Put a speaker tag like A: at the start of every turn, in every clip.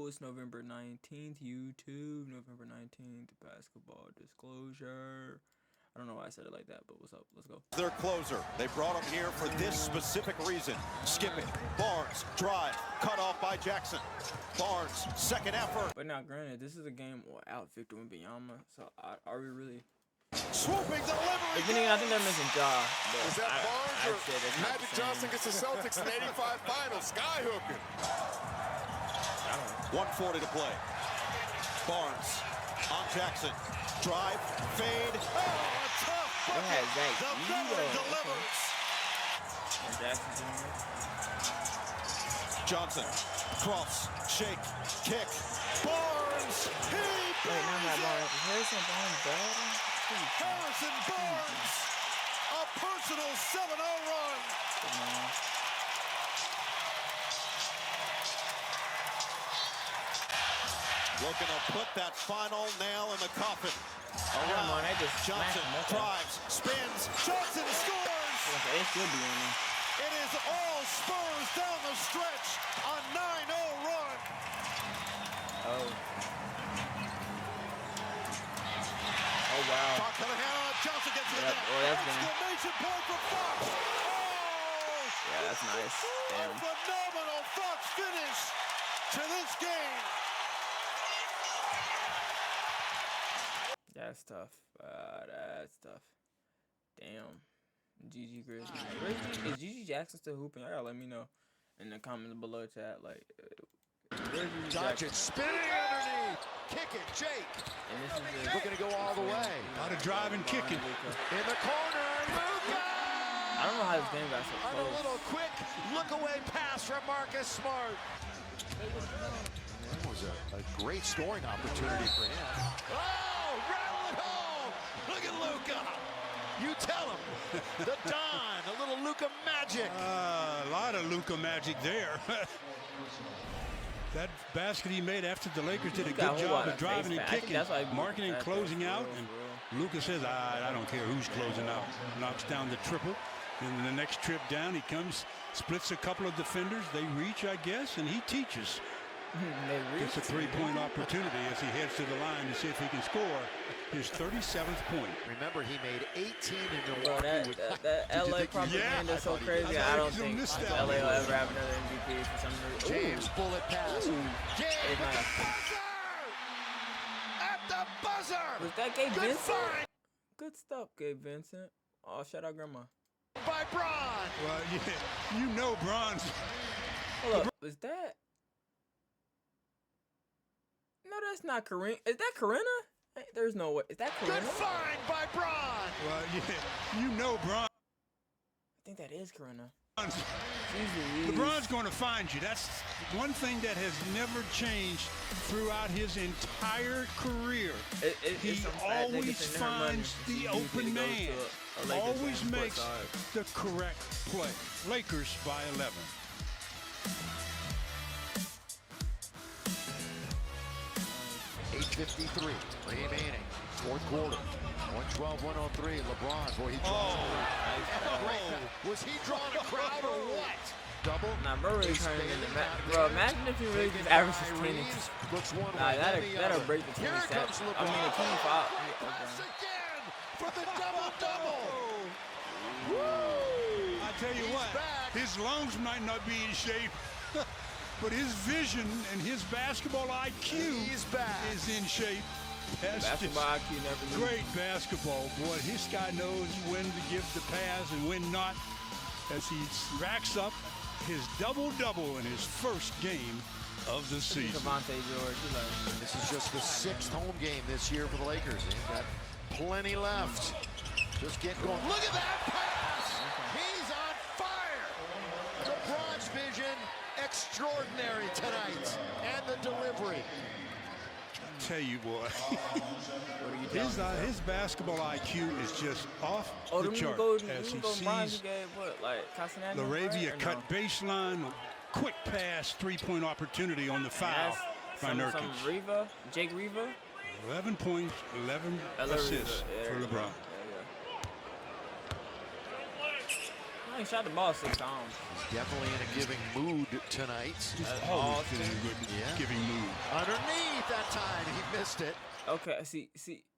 A: It's November 19th. YouTube, November 19th. Basketball disclosure. I don't know why I said it like that, but what's up? Let's go.
B: Their closer. They brought him here for this specific reason. Skipping. Barnes. Drive. Cut off by Jackson. Barnes. Second effort.
A: But now, granted, this is a game without Victor Wembanyama. So are we really...
B: Swooping delivery.
A: Beginning, I think they're missing Ja.
C: Is that Barnes or Magic Johnson gets the Celtics in the '85 finals? Skyhooking.
B: 1:40 to play. Barnes on Jackson. Drive, fade. Oh, a tough bucket. The veteran delivers.
A: Jackson
B: Johnson, cross, shake, kick. Barnes, he
A: Harrison
B: Barnes, a personal 7-0 run. Looking to put that final nail in the coffin. Around. Johnson drives, spins, Johnson scores. It is all Spurs down the stretch. A 9-0 run.
A: Oh, wow.
B: Fox got a hand on it. Johnson gets it. Exclamation point for Fox. Oh!
A: Yeah, that's nice. Damn.
B: A phenomenal Fox finish to this game.
A: That's tough. That's tough. Damn. GG Grizzlies. Is GG Jackson still hooping? Y'all gotta let me know in the comments below, chat. Like,
C: Doncic spinning underneath. Kick it, Jake.
A: And this is
C: Looking to go all the way.
D: How to drive and kick it.
C: In the corner, Luka!
A: I don't know how this game got so
C: On a
A: close.
C: little quick look-away pass from Marcus Smart. That was a great scoring opportunity for him. Oh, rattle it home! Look at Luka! You tell him. The Don, a little Luka magic.
D: A lot of Luka magic there. That basket he made after the Lakers did a good job of driving and kicking, marking and closing out. And Luka says, I don't care who's closing out. Knocks down the triple. And the next trip down, he comes, splits a couple of defenders. They reach, I guess, and he teaches. It's a three-point opportunity as he heads to the line to see if he can score his 37th point.
C: Remember, he made 18 in Milwaukee.
A: That LA propaganda is so crazy. I don't think LA will ever have another MVP for some reason.
C: James bullet pass. James at the buzzer.
A: Was that Gabe Vincent? Good stuff, Gabe Vincent. Oh, shout out Grandma.
C: By Bron.
D: Well, yeah, you know Bron's.
A: Hold up, was that? No, that's not Corinne. Is that Corinna? There's no way. Is that Corinna?
C: Good find by Bron.
D: Well, yeah, you know Bron.
A: I think that is Corinna.
D: LeBron's going to find you. That's one thing that has never changed throughout his entire career. He always finds the open man. Always makes the correct play. Lakers by 11.
C: .853 remaining. Fourth quarter. 112-103. LeBron. Boy, he was he drawing a crowd or what? Double.
A: Nah, Murray turning into bro. Imagine if he really just averages 20.
C: Looks one
A: nah, that'll break the 20 sets. I mean, the 25.
C: Pass again for the double-double.
D: I tell you what, his lungs might not be in shape, but his vision and his basketball IQ is in shape. That's
A: basketball IQ never leaves.
D: Great basketball, boy. This guy knows when to give the pass and when not, as he racks up his double-double in his first game of the season.
C: This is just the 6th home game this year for the Lakers. They've got plenty left. Just get going. Look at that pass! He's on fire! LeBron's vision extraordinary tonight, and the delivery.
D: Tell you boy, his basketball IQ is just off the chart as he sees Laravia cut baseline, quick pass, three-point opportunity on the foul by Nurkic.
A: Jake Riva.
D: 11 points, 11 assists for LeBron.
A: He shot the ball 6 times.
C: He's definitely in a giving mood tonight.
D: Just always in a good giving mood.
C: that time. He missed it.
A: Okay, see,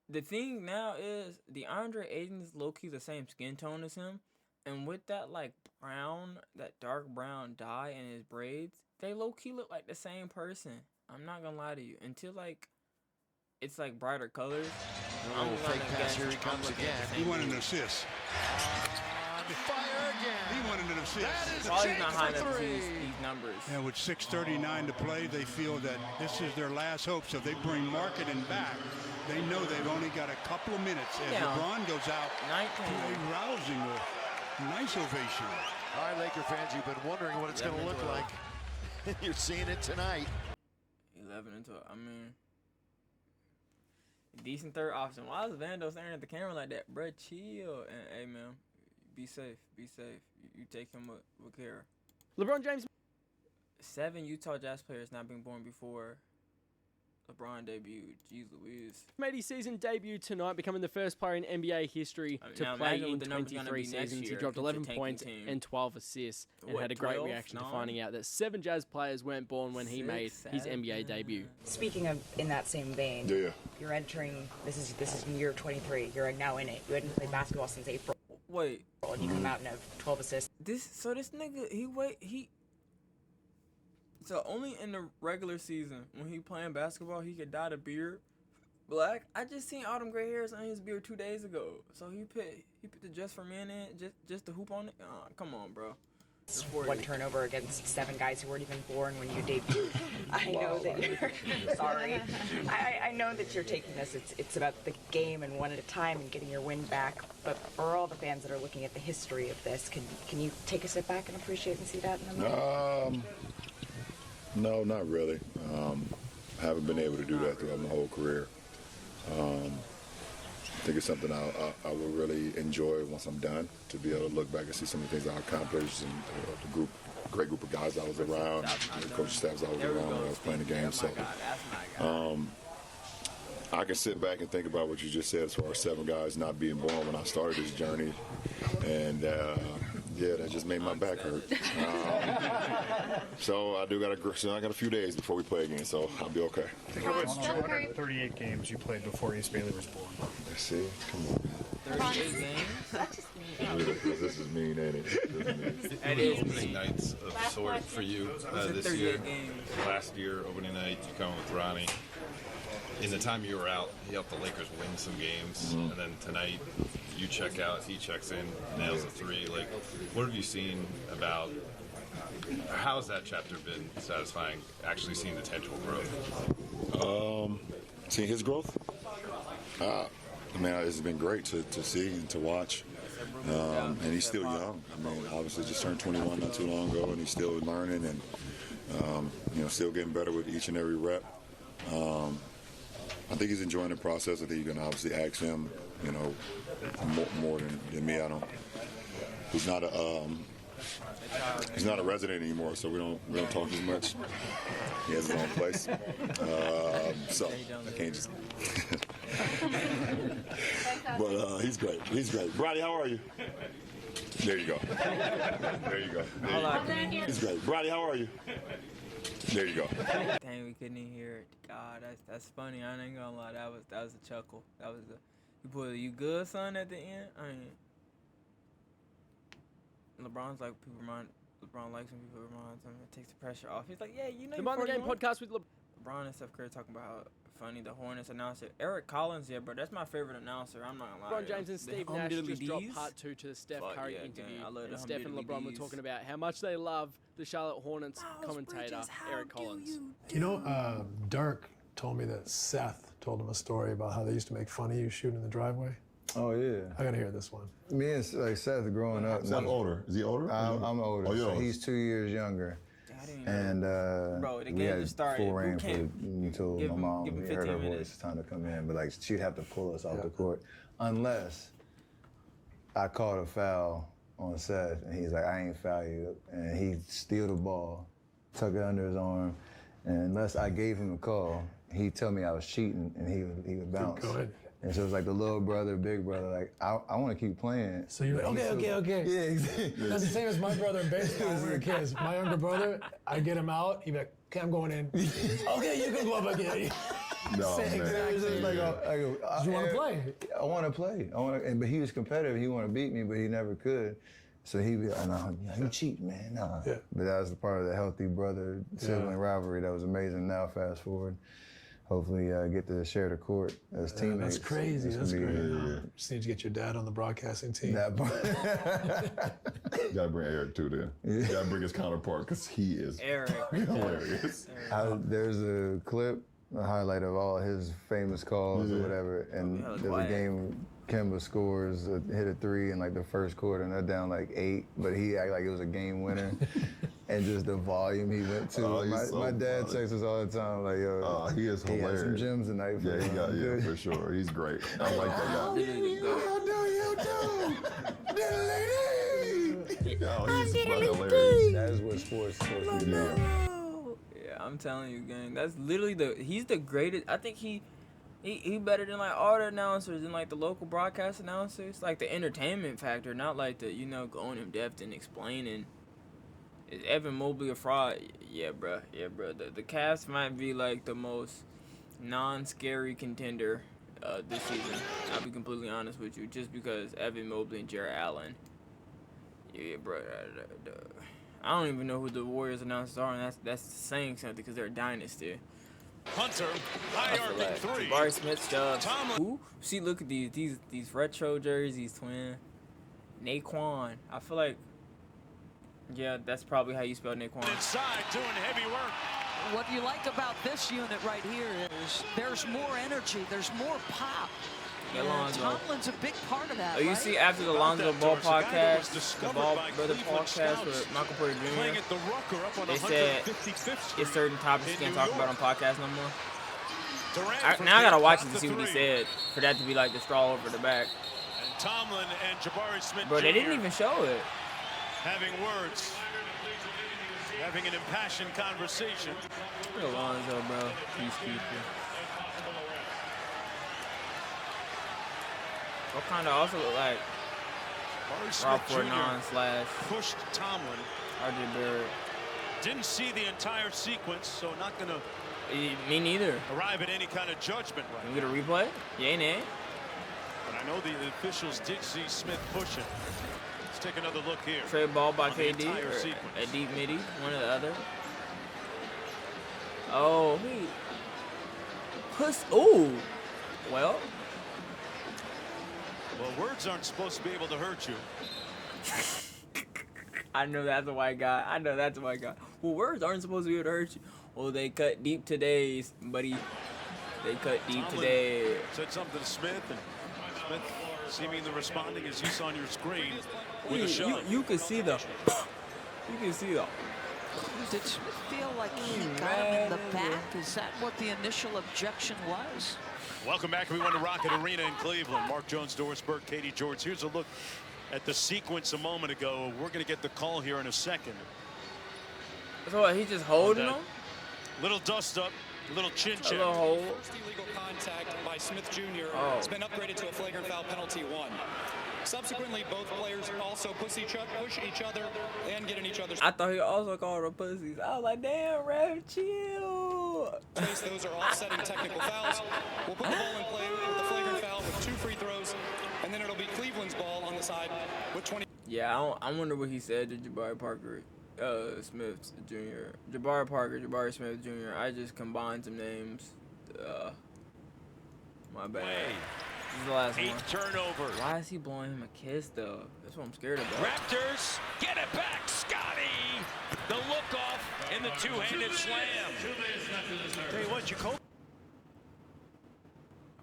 A: the thing now is DeAndre Ayton's low-key the same skin tone as him. And with that, like, that dark brown dye in his braids, they low-key look like the same person. I'm not gonna lie to you. Until, like, it's, like, brighter colors.
C: Oh, fake pass, here he comes again.
D: He wanted an assist.
C: Fire again.
D: He wanted an assist.
C: That is
A: Probably not high
C: Jake
A: enough
C: for
A: to
C: three.
A: see these numbers.
D: And with 6:39 to play, they feel that this is their last hope. So if they bring Marketing back, they know they've only got a couple of minutes. As LeBron goes out,
A: 19.
D: to a rousing, nice ovation.
C: All right, Laker fans, you've been wondering what it's going to look like. You're seeing it tonight.
A: 11 and 12. I mean, decent third option. Why is Vando staring at the camera like that? Bruh, chill. And, hey, man, be safe. Be safe. You take him with care.
E: LeBron James.
A: 7 Utah Jazz players not being born before LeBron debuted. Jeez Louise.
E: Made his season debut tonight, becoming the first player in NBA history to play in 23 seasons. He dropped 11 points and 12 assists and had a great
A: 12?
E: reaction to
A: 9?
E: finding out that 7 Jazz players weren't born when he made his NBA debut.
F: Speaking of in that same vein, you're entering, this is year 23. You're now in it. You hadn't played basketball since April.
A: Wait.
F: And you come out and have 12 assists.
A: This nigga, so only in the regular season when he playing basketball he could dye the beard black. I just seen all them gray hairs on his beard 2 days ago. So he put the Just for Men in just to hoop on it. Come on, bro.
F: One turnover against 7 guys who weren't even born when you debuted. I know that you're sorry. I know that you're taking this. It's about the game and one at a time and getting your win back. But for all the fans that are looking at the history of this, can you take a step back and appreciate and see that in the moment?
G: No, not really. I haven't been able to do that throughout my whole career. I think it's something I will really enjoy once I'm done, to be able to look back and see some of the things I accomplished and the great group of guys I was around, the coaching staffs I was around when I was playing the game. So I can sit back and think about what you just said as far as 7 guys not being born when I started this journey. And yeah, that just made my back hurt. So I got a few days before we play again, so I'll be okay.
H: How about 238 games you played before East Bailey was born?
G: Let's see. Come on, man.
A: 38 games?
G: This is mean, ain't it?
A: It is
I: opening nights of sort for you this year.
A: Games.
I: Last year, opening night, you come with Ronnie. In the time you were out, he helped the Lakers win some games, and then tonight you check out, he checks in, nails a 3. Like, what have you seen about? How has that chapter been satisfying? Actually seeing the tangible growth.
G: Seeing his growth. Man, it's been great to see and to watch. And he's still young. I mean, obviously just turned 21 not too long ago, and he's still learning and still getting better with each and every rep. I think he's enjoying the process. I think you can obviously ask him, more than me. He's not a resident anymore, so we don't talk as much. He has his own place, so I can't just. But he's great. He's great. Brady, how are you? There you go. There you go. He's great. Brady, how are you? There you go.
A: Dang, we couldn't even hear it. God, that's funny. I ain't gonna lie. That was a chuckle. That was you put you good, son, at the end. I mean, LeBron likes when people remind him. It takes the pressure off. He's like, yeah,
E: The Mind the Game podcast with
A: LeBron and Steph Curry talking about how funny the Hornets announcer. Eric Collins, yeah, bro, that's my favorite announcer. I'm not gonna lie.
E: LeBron James and Steve Nash just dropped part 2 to the Steph Curry interview. And Steph and LeBron were talking about how much they love the Charlotte Hornets commentator, Eric Collins.
J: Dirk told me that Seth told him a story about how they used to make fun of you shooting in the driveway.
K: Oh, yeah.
J: I gotta hear this one.
K: Me and Seth growing up.
G: Seth older. Is he older?
K: I'm older.
G: Oh,
K: so he's 2 years younger. And
A: bro, the
K: we
A: game
K: had
A: just started.
K: full rain until my mom
A: give him
K: heard her
A: 15
K: voice.
A: minutes.
K: It's time to come in. But like she'd have to pull us off the court unless I called a foul on Seth, and he's like, I ain't foul you, and he'd steal the ball, tuck it under his arm, and unless I gave him a call, he'd tell me I was cheating, and he would bounce.
J: Go ahead.
K: And so it's like the little brother, big brother, like, I want to keep playing.
J: So you're like, okay.
K: Yeah, exactly.
J: That's the same as my brother in baseball when we were kids. My younger brother, I get him out, he'd be like, okay, I'm going in. Okay, you can go up again.
G: No, man.
K: It was just like,
J: you want to play?
K: I want to play. But he was competitive. He wanted to beat me, but he never could. So he'd be like, no, you cheat, man. Nah.
J: Yeah.
K: But that was the part of the healthy brother-sibling rivalry that was amazing. Now, fast forward, hopefully get to share the court as teammates.
J: That's crazy. That's great.
G: Yeah.
J: Just need to get your dad on the broadcasting team.
K: That
G: You gotta bring Eric too then. You gotta bring his counterpart because he is
A: Eric.
G: hilarious.
K: There's a clip, a highlight of all his famous calls or whatever, and there's a game Kemba scores, hit a 3 in like the first quarter, and they're down like 8, but he acted like it was a game winner. And just the volume he went to. My dad texts us all the time, like, yo,
G: he is hilarious.
K: He had some gems tonight.
G: Yeah, for sure. He's great. I like that guy. He's hilarious.
K: That is what sports is supposed to be.
A: Yeah, I'm telling you, gang. That's literally he's the greatest. I think he better than like all the announcers and like the local broadcast announcers. Like the entertainment factor, not like the, going in depth and explaining. Is Evan Mobley a fraud? Yeah, bro. The Cavs might be like the most non-scary contender this season. I'll be completely honest with you, just because Evan Mobley and Jarrett Allen. Yeah, bro. I don't even know who the Warriors announcers are, and that's saying something because they're a dynasty.
B: Hunter, high arcing three.
A: Jabari Smith, Stubbs. Who? See, look at these retro jerseys, twin. Naquan. I feel like, yeah, that's probably how you spell Naquan.
B: Inside, doing heavy work.
L: What you like about this unit right here is there's more energy, there's more pop. Tomlin's a big part of that.
A: Oh, you see, after the Lonzo Ball podcast, the Ball Brother podcast with Michael Porter Jr., they said it's certain topics you can't talk about on podcasts no more. Now I gotta watch it to see what he said for that to be like the straw over the back.
B: And Tomlin and Jabari Smith.
A: Bro, they didn't even show it.
B: Having words, having an impassioned conversation.
A: Look at Lonzo, bro. Peacekeeper. What kind of also look like Rob Fortnon /
B: pushed Tomlin.
A: RJ Barrett.
B: Didn't see the entire sequence, so not gonna.
A: Me neither.
B: Arrive at any kind of judgment right.
A: Can we get a replay? Yeah, nah.
B: But I know the officials did see Smith pushing. Let's take another look here.
A: Trade ball by KD or a deep midi, one or the other. Oh, he. Ooh. Well,
B: words aren't supposed to be able to hurt you.
A: I know that's a white guy. Well, words aren't supposed to be able to hurt you. Well, they cut deep today, buddy. They cut deep today.
B: Said something to Smith, and Smith seemingly responding as you saw on your screen with a shot.
A: You can see the. You can see the.
L: Did Smith feel like he got him in the back? Is that what the initial objection was?
B: Welcome back, everyone, to Rocket Arena in Cleveland. Mark Jones, Doris Burke, Katie George. Here's a look at the sequence a moment ago. We're going to get the call here in a second.
A: So what, he's just holding him?
B: Little dust up, little chin check.
A: A little hold.
M: First illegal contact by Smith Jr. has been upgraded to a flagrant foul penalty 1. Subsequently, both players also push each other and get in each other's.
A: I thought he also called them pussies. I was like, damn, ref, chill.
M: Those are offsetting technical fouls. We'll put the ball in play with the flagrant foul with 2 free throws, and then it'll be Cleveland's ball on the side with 20.
A: Yeah, I wonder what he said to Jabari Parker Smith Jr. Jabari Parker, Jabari Smith Jr. I just combined some names. My bad. This is the last
B: 8th
A: one.
B: turnover.
A: Why is he blowing him a kiss, though? That's what I'm scared about.
B: Raptors get it back. Scotty. The look off in the two-handed slam. Tell you what, you call.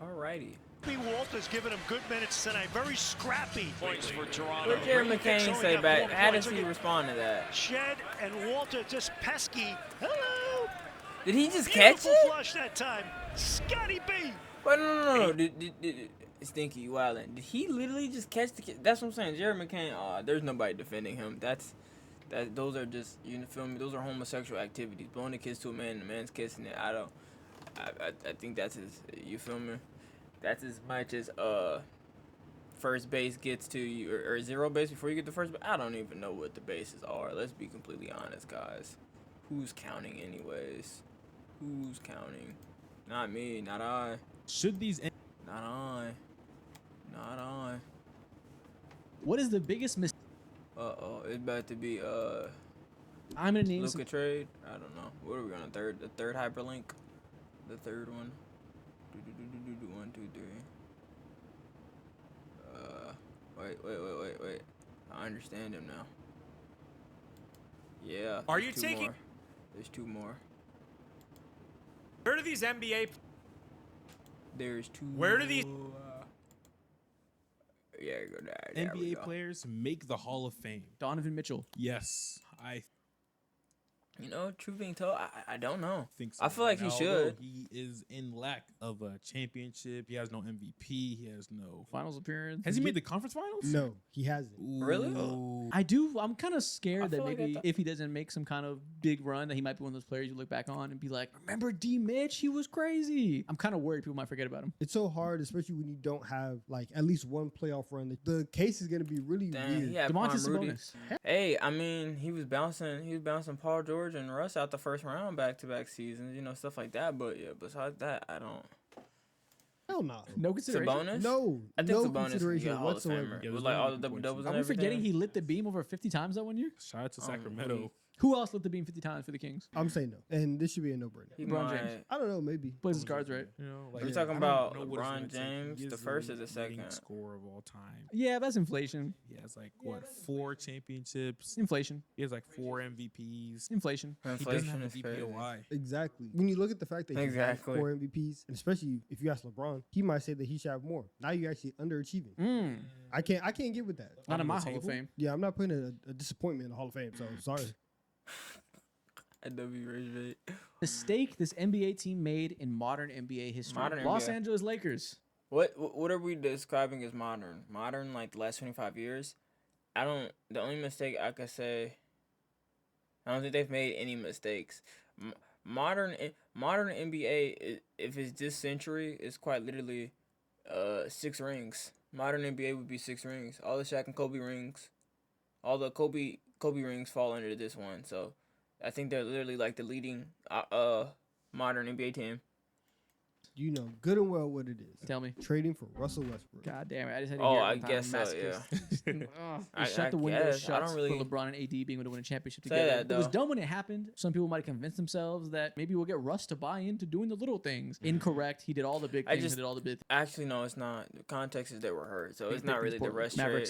A: Alrighty.
N: Walter's given him good minutes tonight. Very scrappy.
B: Points for Toronto.
A: What did Jerry McCain say back? How does he respond to that?
N: Shed and Walter just pesky. Hello.
A: Did he just catch it?
N: Flush that time. Scotty B.
A: But no. Did Stinky Wildin'. Did he literally just catch the kid? That's what I'm saying. Jerry McCain, there's nobody defending him. Those are just, you feel me? Those are homosexual activities. Blowing the kiss to a man, the man's kissing it. I think that's his, you feel me? That's as much as first base gets to you, or zero base before you get to first base. I don't even know what the bases are. Let's be completely honest, guys. Who's counting anyways? Who's counting? Not me. Not I.
O: Should these?
A: Not I. Not I.
P: What is the biggest mistake?
A: It's about to be
P: I'm gonna name
A: Luka trade. I don't know. What are we on? The third hyperlink. The third one. 1, 2, 3. Wait. I understand him now. Yeah.
Q: Are you taking?
A: More. There's 2 more.
Q: Where do these NBA?
A: There's 2.
Q: Where do these?
A: Yeah, go there.
O: NBA players make the Hall of Fame.
P: Donovan Mitchell.
O: Yes, I.
A: You know, truth being told, I don't know.
O: Think so.
A: I feel like he should.
O: He is in lack of a championship. He has no MVP. He has no
P: finals appearance.
O: Has he made the conference finals?
R: No, he hasn't.
A: Really?
P: I'm kind of scared that maybe if he doesn't make some kind of big run, that he might be one of those players you look back on and be like, remember D. Mitch? He was crazy. I'm kind of worried people might forget about him.
R: It's so hard, especially when you don't have like at least one playoff run. The case is going to be really weird.
A: Yeah,
P: DeMontis Sabonis.
A: Hey, I mean, he was bouncing Paul George and Russ out the first round back-to-back seasons, you know, stuff like that. But yeah, besides that, I don't.
R: Hell no.
P: No consideration.
A: Sabonis?
R: No.
A: I think
R: no
A: Sabonis
R: consideration
A: Hall of
R: whatsoever.
A: Famer. With like all the double-doubles and
P: Are we
A: everything.
P: forgetting he lit the beam over 50 times that one year?
O: Shout out to Sacramento.
P: Who else lit the beam 50 times for the Kings?
R: I'm saying no. And this should be a no-brainer.
P: LeBron James.
R: I don't know, maybe.
P: Plays his cards right.
O: You know,
A: We're talking about LeBron James, the first or the second?
O: Scorer of all time.
P: Yeah, that's inflation.
O: He has like, 4 championships?
P: Inflation.
O: He has like 4 MVPs.
P: Inflation.
O: He doesn't have a DPOY.
R: Exactly. When you look at the fact that he has 4 MVPs, and especially if you ask LeBron, he might say that he should have more. Now you're actually underachieving. I can't get with that.
P: Not in my Hall of Fame.
R: Yeah, I'm not putting a disappointment in the Hall of Fame, so sorry.
P: Mistake this NBA team made in modern NBA history. Los Angeles Lakers.
A: What are we describing as modern? Modern, like the last 25 years? The only mistake I could say, I don't think they've made any mistakes. Modern NBA, if it's this century, is quite literally 6 rings. Modern NBA would be 6 rings. All the Shaq and Kobe rings, all the Kobe rings fall under this one. So I think they're literally like the leading modern NBA team.
R: You know good and well what it is.
P: Tell me.
R: Trading for Russell Westbrook.
P: God damn it. I just had to
A: I guess so, yeah.
P: Shut the window shut
A: I don't really
P: for LeBron and AD being able to win a championship
A: say
P: together.
A: that,
P: It was dumb when it happened. Some people might have convinced themselves that maybe we'll get Russ to buy into doing the little things. Incorrect. He did all the big things. He did all the big
A: Actually, no, it's not. The context is they were hurt. So it's not really the Russ trade.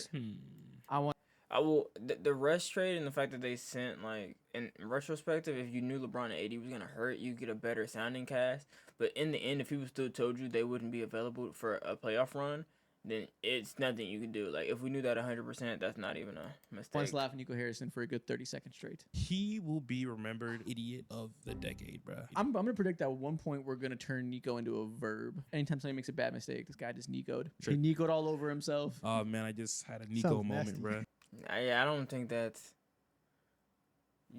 A: I will the Russ trade and the fact that they sent, like, in retrospective, if you knew LeBron and AD was gonna hurt, you get a better sounding cast. But in the end, if people still told you they wouldn't be available for a playoff run, then it's nothing you can do. Like, if we knew that 100%, that's not even a mistake.
P: Points left Nico Harrison for a good 30 seconds straight.
O: He will be remembered idiot of the decade, bro.
P: I'm gonna predict that at one point we're gonna turn Nico into a verb. Anytime somebody makes a bad mistake, this guy just Nico'd.
O: Sure.
P: He Nico'd all over himself.
O: Oh man, I just had a Nico moment, bro.
A: I don't think that's.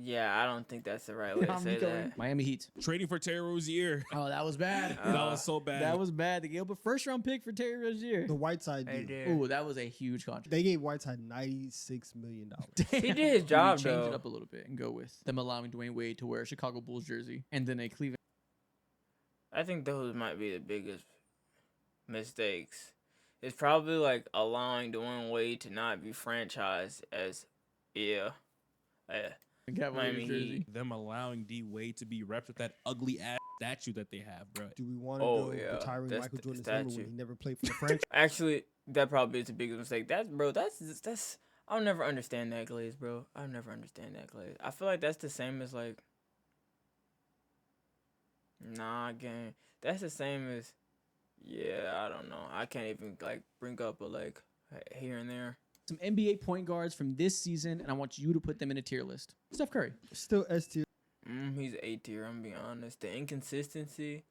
A: Yeah, I don't think that's the right way to say that.
P: Miami Heat.
O: Trading for Terry Rozier.
P: Oh, that was bad.
O: That was so bad.
P: That was bad. They gave up a first-round pick for Terry Rozier.
R: The Whiteside deal.
P: Oh, that was a huge contract.
R: They gave Whiteside $96 million.
A: He did his job,
P: Change it up a little bit and go with them allowing Dwayne Wade to wear a Chicago Bulls jersey and then a Cleveland.
A: I think those might be the biggest mistakes. It's probably like allowing Dwayne Wade to not be franchised as, Miami Heat.
O: Them allowing D Wade to be repped with that ugly ass statue that they have, bro.
R: Do we want to go retiring Michael Jordan's number when he never played for the franchise?
A: Actually, that probably is the biggest mistake. That's I'll never understand that glaze, bro. I'll never understand that glaze. I feel like that's the same as like. Nah, gang. That's the same as. Yeah, I don't know. I can't even like bring up a like here and there.
P: Some NBA point guards from this season, and I want you to put them in a tier list. Steph Curry.
R: Still S tier.
A: He's A tier, I'm being honest. The inconsistency.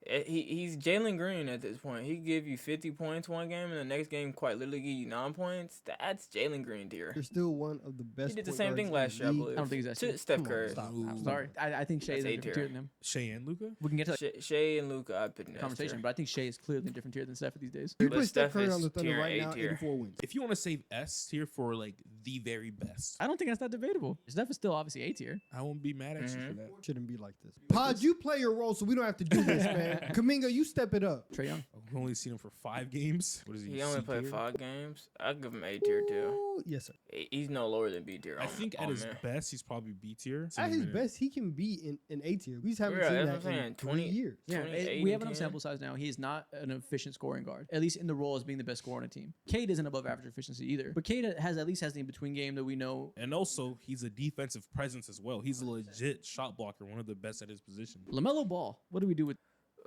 A: He's Jalen Green at this point. He give you 50 points one game, and the next game quite literally give you 9 points. That's Jalen Green tier.
R: You're still one of the best.
A: He did the same thing last year, I believe.
P: I don't think he's that.
A: Steph Curry.
P: I'm sorry. I think Shea is a different tier than him.
O: Shea and Luka?
P: We can get to
A: Shea and Luka. I put in
P: conversation, but I think Shea is clearly a different tier than Steph these days.
R: You put Steph Curry on the Thunder right now, 84 wins.
O: If you want to save S tier for like the very best,
P: I don't think that's that debatable. Steph is still obviously A tier.
O: I won't be mad at you for that.
R: Shouldn't be like this. Pod, you play your role, so we don't have to do this, man. Kaminga, you step it up.
P: Trae Young.
O: I've only seen him for 5 games. What is he?
A: He only played 5 games. I'll give him A tier too.
R: Yes, sir.
A: He's no lower than B tier.
O: I think at his best, he's probably B tier.
R: At his best, he can be in A tier. We just haven't seen that in 20 years.
P: Yeah, we have enough sample size now. He is not an efficient scoring guard, at least in the role as being the best scorer on a team. Cade isn't above average efficiency either, but Cade has at least has the in-between game that we know.
O: And also, he's a defensive presence as well. He's a legit shot blocker, one of the best at his position.
P: LaMelo Ball, what do we do with?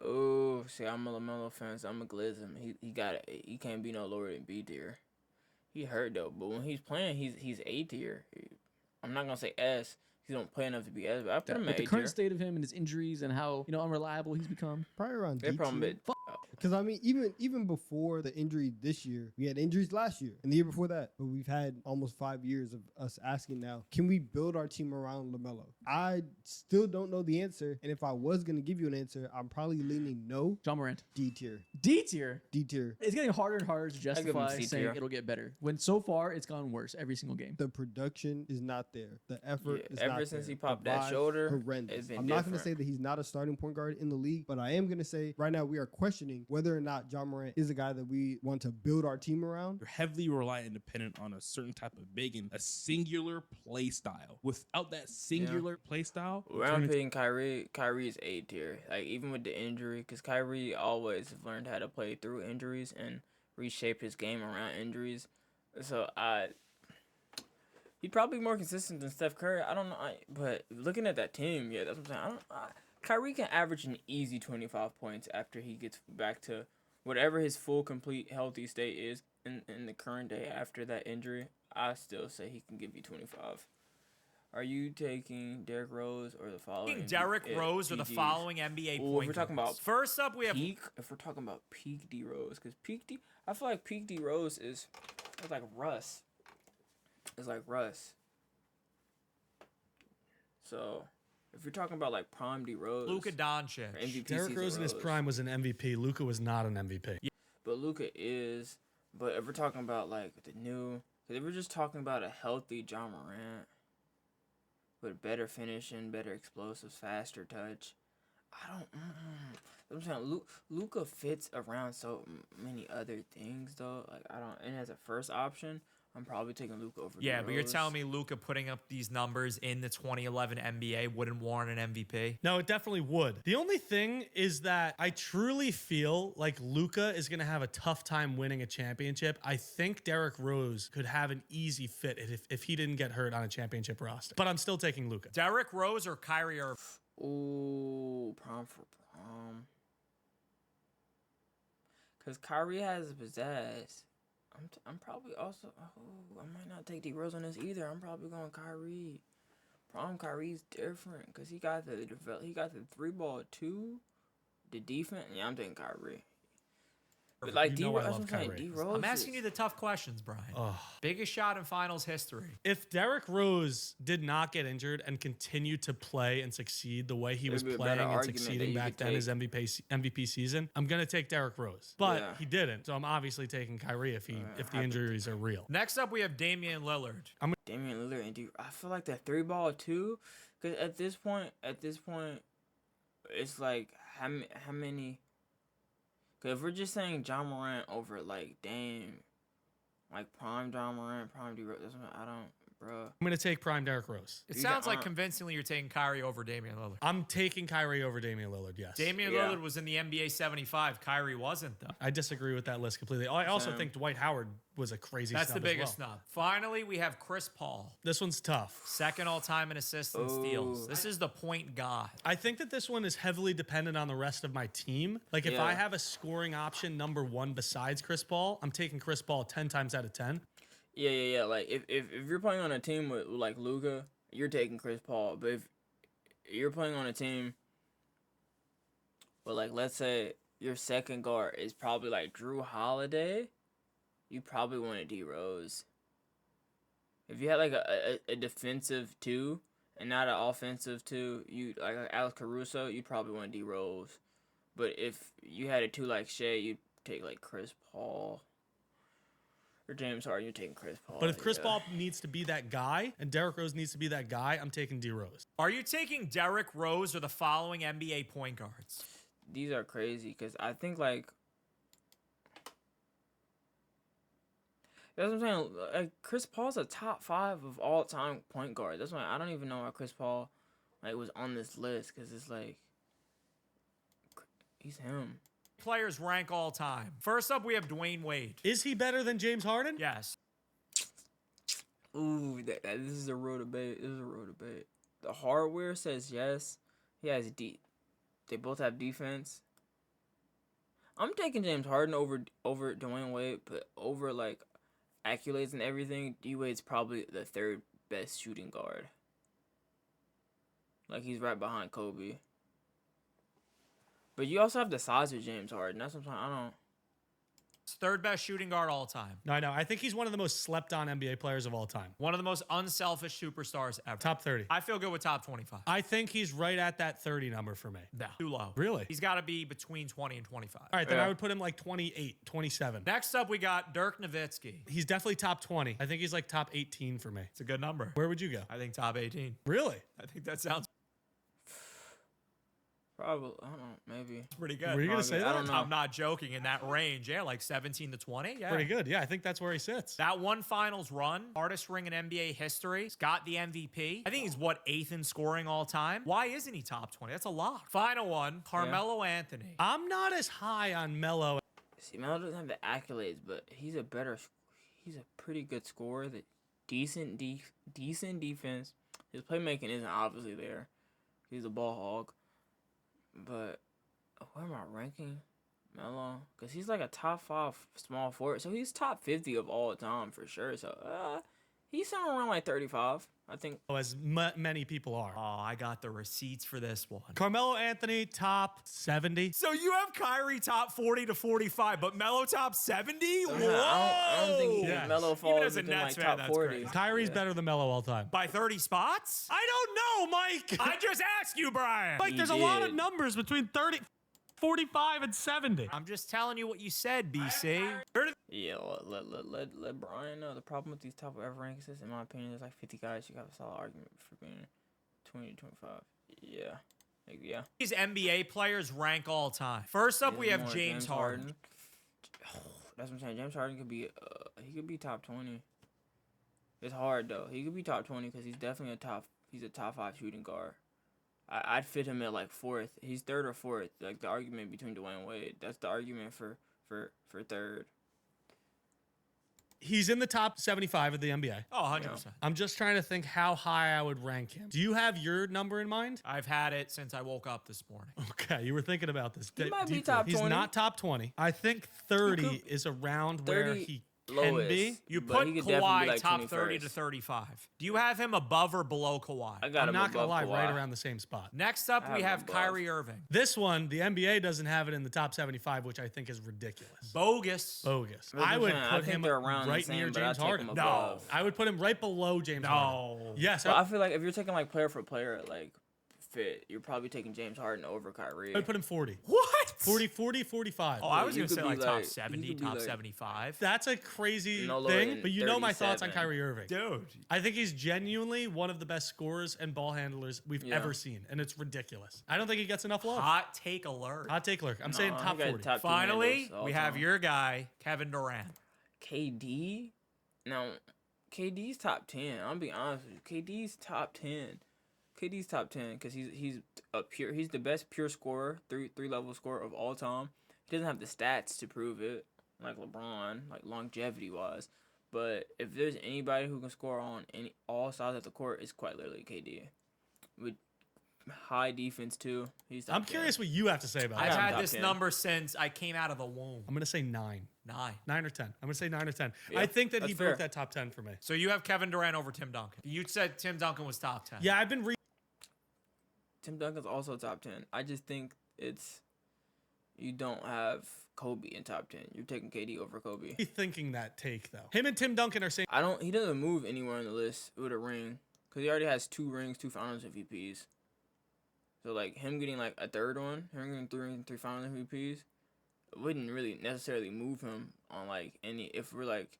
A: Oh, see, I'm a LaMelo fan, so I'm gonna glizz him. He can't be no lower than B tier. He hurt though, but when he's playing, he's A tier. I'm not gonna say S. He don't play enough to be S, but I put him at A
P: the
A: tier.
P: current state of him and his injuries and how unreliable he's become.
R: Probably around D tier.
A: Fuck
R: Because, I mean, even before the injury this year, we had injuries last year and the year before that. But we've had almost 5 years of us asking now, can we build our team around LaMelo? I still don't know the answer. And if I was going to give you an answer, I'm probably leaning no.
P: John Morant.
R: D tier.
P: D tier?
R: D tier.
P: It's getting harder and harder to justify saying it'll get better. When so far, it's gone worse every single game.
R: The production is not there. The effort is not there.
A: Ever since he popped that shoulder,
R: horrendous. I'm not going to say that he's not a starting point guard in the league, but I am going to say right now we are questioning whether or not John Morant is a guy that we want to build our team around.
O: You're heavily reliant and dependent on a certain type of big and a singular play style. Without that singular play style,
A: I'm picking Kyrie. Kyrie's A tier. Like even with the injury, because Kyrie always learned how to play through injuries and reshape his game around injuries. So he'd probably be more consistent than Steph Curry. I don't know, but looking at that team, yeah, that's what I'm saying. Kyrie can average an easy 25 points after he gets back to whatever his full, complete, healthy state is in the current day after that injury. I still say he can give you 25. Are you taking Derrick Rose or the following?
Q: Derrick Rose or the following NBA point
A: if we're talking about
Q: first up, we have
A: if we're talking about peak D Rose, because I feel like peak D Rose is like Russ. It's like Russ. So if you're talking about like prime D Rose,
Q: Luka Doncic,
S: Derrick Rose in his prime was an MVP. Luka was not an MVP.
A: Yeah, but Luka is. But if we're talking about like if we're just talking about a healthy John Morant with better finishing, better explosives, faster touch, I'm saying Luka fits around so many other things though. Like and as a first option, I'm probably taking Luka over.
Q: Yeah,
A: but
Q: you're telling me Luka putting up these numbers in the 2011 NBA wouldn't warrant an MVP?
S: No, it definitely would. The only thing is that I truly feel like Luka is going to have a tough time winning a championship. I think Derrick Rose could have an easy fit if he didn't get hurt on a championship roster. But I'm still taking Luka.
Q: Derrick Rose or Kyrie Irving?
A: Ooh, prom for prom. Because Kyrie has pizzazz. I'm probably also. I might not take D Rose on this either. I'm probably going Kyrie. Problem Kyrie's different because he got the 3-ball too. The defense. Yeah, I'm taking Kyrie. But like D Rose,
Q: I'm asking you the tough questions, Brian. Biggest shot in finals history.
S: If Derrick Rose did not get injured and continued to play and succeed the way he was playing and succeeding back then his MVP season, I'm gonna take Derrick Rose. But he didn't, so I'm obviously taking Kyrie if the injuries are real.
Q: Next up, we have Damian Lillard.
A: Damian Lillard, and I feel like that 3-ball too, because at this point, it's like how many. If we're just saying John Morant over like Dame, like prime John Morant, prime D Rose, bro.
S: I'm gonna take prime Derrick Rose.
Q: It sounds like convincingly you're taking Kyrie over Damian Lillard.
S: I'm taking Kyrie over Damian Lillard. Yes.
Q: Damian Lillard was in the NBA 75. Kyrie wasn't though.
S: I disagree with that list completely. I also think Dwight Howard was a crazy.
Q: That's the biggest
S: snub.
Q: snub. Finally, we have Chris Paul.
S: This one's tough.
Q: Second all-time in assists and steals. This is the point god.
S: I think that this one is heavily dependent on the rest of my team. Like if I have a scoring option number 1 besides Chris Paul, I'm taking Chris Paul 10 times out of 10.
A: Yeah. Like if you're playing on a team with like Luka, you're taking Chris Paul. But if you're playing on a team, well, like let's say your second guard is probably like Drew Holiday, you probably want a D Rose. If you had like a defensive 2 and not an offensive 2, you like Alex Caruso, you'd probably want D Rose. But if you had a 2 like Shea, you'd take like Chris Paul. Or James Harden, you're taking Chris Paul.
S: But if Chris Paul needs to be that guy and Derrick Rose needs to be that guy, I'm taking D Rose.
Q: Are you taking Derrick Rose or the following NBA point guards?
A: these are crazy because I think like that's what I'm saying. Like Chris Paul's a top 5 of all time point guard. That's why I don't even know why Chris Paul like was on this list because it's like he's him.
Q: Players rank all time. First up, we have Dwayne Wade.
S: Is he better than James Harden?
Q: Yes.
A: Ooh, this is a real debate. This is a real debate. The hardware says yes. He has They both have defense. I'm taking James Harden over Dwayne Wade, but over like accolades and everything, D Wade's probably the 3rd best shooting guard. Like he's right behind Kobe. But you also have the size of James Harden. That's what I'm saying. I don't.
Q: 3rd best shooting guard all time.
S: No, I know. I think he's one of the most slept on NBA players of all time.
Q: One of the most unselfish superstars ever.
S: Top 30.
Q: I feel good with top 25.
S: I think he's right at that 30 number for me.
Q: No. Too low.
S: Really?
Q: He's got to be between 20 and 25.
S: All right, then I would put him like 28, 27.
Q: Next up, we got Dirk Nowitzki.
S: He's definitely top 20. I think he's like top 18 for me.
Q: It's a good number.
S: Where would you go?
Q: I think top 18.
S: Really?
Q: I think that sounds
A: probably. I don't know. Maybe.
Q: Pretty good.
S: Were you going to say that?
A: I don't know.
Q: I'm not joking. In that range, yeah, like 17 to 20. Yeah.
S: Pretty good. Yeah, I think that's where he sits.
Q: That one finals run, hardest ring in NBA history. He's got the MVP. I think he's 8th in scoring all time. Why isn't he top 20? That's a lot. Final one, Carmelo Anthony.
S: I'm not as high on Melo.
A: See, Melo doesn't have the accolades, but he's a pretty good scorer. That decent defense. His playmaking isn't obviously there. He's a ball hog. But where am I ranking Melo? Because he's like a top 5 small forward. So he's top 50 of all time for sure. So he's somewhere around like 35, I think.
S: As many people are.
Q: Oh, I got the receipts for this one.
S: Carmelo Anthony, top 70.
Q: So you have Kyrie top 40 to 45, but Melo top 70? Whoa!
A: I don't think Melo falls within like top 40.
Q: Crazy.
S: Kyrie's better than Melo all time.
Q: By 30 spots?
S: I don't know, Mike.
Q: I just asked you, Brian.
S: Mike, there's a lot of numbers between 30, 45, and 70.
Q: I'm just telling you what you said, BC.
A: Yeah, let Brian know. The problem with these top ever rankings is, in my opinion, there's like 50 guys you have a solid argument for being 20 to 25. Yeah. Yeah.
Q: These NBA players rank all time. First up, we have James Harden.
A: That's what I'm saying. James Harden could be top 20. It's hard though. He could be top 20 because he's definitely a top 5 shooting guard. I'd fit him at like 4th. He's 3rd or 4th. Like the argument between Dwayne Wade. That's the argument for 3rd.
S: He's in the top 75 of the NBA.
Q: Oh, 100%.
S: I'm just trying to think how high I would rank him. Do you have your number in mind?
Q: I've had it since I woke up this morning.
S: Okay, you were thinking about this.
A: He might be top 20.
S: He's not top 20. I think 30 is around where he can be.
Q: You put Kawhi like top 30 to 35. Do you have him above or below Kawhi?
S: I'm not going to lie, right around the same spot.
Q: Next up, we have Kyrie Irving.
S: This one, the NBA doesn't have it in the top 75, which I think is ridiculous.
Q: Bogus.
S: I would put him right near James Harden.
Q: No.
S: I would put him right below James Harden. Yes.
A: Well, I feel like if you're taking like player for player, like fit, you're probably taking James Harden over Kyrie.
S: I would put him 40.
Q: What?
S: 40, 45.
Q: Oh, I was going to say like top 70, top 75.
S: That's a crazy thing, but you know my thoughts on Kyrie Irving.
Q: Dude.
S: I think he's genuinely one of the best scorers and ball handlers we've ever seen, and it's ridiculous. I don't think he gets enough love.
Q: Hot take alert.
S: Hot take alert. I'm saying top 40.
Q: Finally, we have your guy, Kevin Durant.
A: KD? No, KD's top 10. I'll be honest with you. KD's top 10. KD's top 10 because he's the best pure scorer, three level scorer of all time. He doesn't have the stats to prove it, like LeBron, like longevity wise. But if there's anybody who can score on all sides of the court, it's quite literally KD. With high defense too.
S: I'm curious what you have to say about that.
Q: I've had this number since I came out of the womb.
S: I'm gonna say 9. 9 or 10. I'm gonna say 9 or 10.
A: Yeah,
S: I think that he broke that top 10 for me.
Q: So you have Kevin Durant over Tim Duncan. You said Tim Duncan was top 10.
S: Yeah, I've been
A: Tim Duncan's also top 10. I just think you don't have Kobe in top 10. You're taking KD over Kobe.
S: He's thinking that take though. Him and Tim Duncan are saying
A: he doesn't move anywhere on the list with a ring because he already has 2 rings, 2 Finals MVPs. So like him getting like a third one, him getting 3 rings, 3 Finals MVPs, wouldn't really necessarily move him on like any. If we're like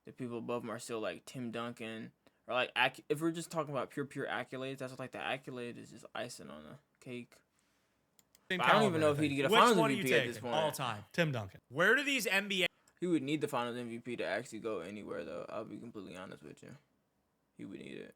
A: the people above him are still like Tim Duncan. Or like if we're just talking about pure accolades, that's what, like the accolade is just icing on the cake. I don't even know if he'd get a Finals MVP at this point.
Q: All time?
S: Tim Duncan.
Q: Where do these NBA...
A: He would need the Finals MVP to actually go anywhere, though. I'll be completely honest with you. He would need it.